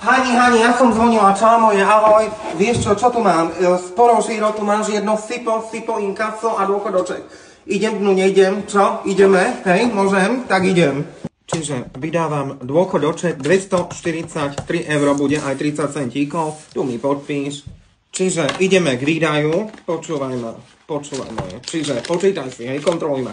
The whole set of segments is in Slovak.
Hani, ja som zvonila, čau moje, ahoj. Vieš čo tu mám? Sporožíro, tu máš jedno sipo, inkaso a dôchodoček. Idem, nejdem, čo? Ideme, hej, môžem? Tak idem. Čiže vydávam dôchodoček, 243 € bude aj 30 centíkov, tu mi podpíš. Čiže ideme k výdaju, počúvaj moje. Čiže počítaj si, hej, kontroluj ma.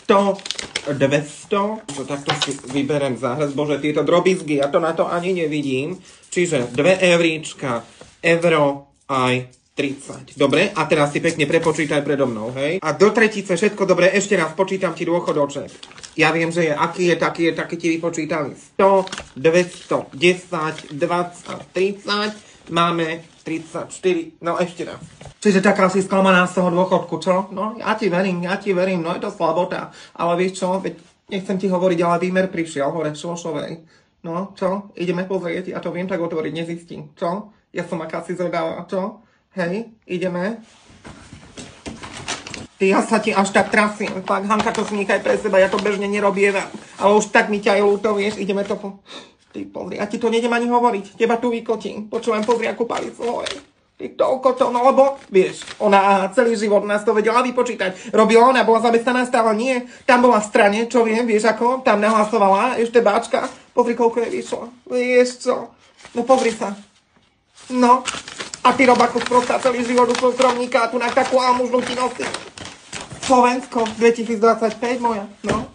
100, 200, čo takto si vyberem záhľad, bože, tieto drobizgy, ja to na to ani nevidím. Čiže 2 euríčka, euro aj 30. Dobre, a teraz si pekne prepočítaj predo mnou, hej. A do tretice všetko dobre, ešte raz počítam ti dôchodoček. Ja viem, že je, aký ti vypočítali. 100, 200, 10, 20, 30, máme 34, no ešte raz. Čiže taká si sklamaná z toho dôchodku, čo? No, ja ti verím, no je to slabota. Ale vieš čo, veď nechcem ti hovoriť, ale výmer prišiel hore v Šošovej. No, čo? Ideme pozrieť, ja to viem tak otvoriť, nezistím, čo? Ja som akási zvedavá, čo? Hej, ideme. Ty, ja sa ti až tak trasím, tak Hanka, to si nechaj pre seba, ja to bežne nerobievam. Ale už tak mi ťa je ľúto, vieš, ideme to po... Ty pozri, ja ti to nejdem ani hovoriť, teba tu vykotím, počúvam, pozri, akú palicu hore. Ty toľko to, no lebo, vieš, ona celý život nás to vedela vypočítať. Robila ona, bola zamestnaná, stále nie. Tam bola v strane, čo viem, vieš ako, tam nahlasovala, ešte báčka. Pozri, koľko je vyšlo. Vieš čo, no pozri sa. No, a ty robáku sprostá celý život u súkromníka a tu na takú almužnú ti nosí. Slovensko, 2025 moja, no.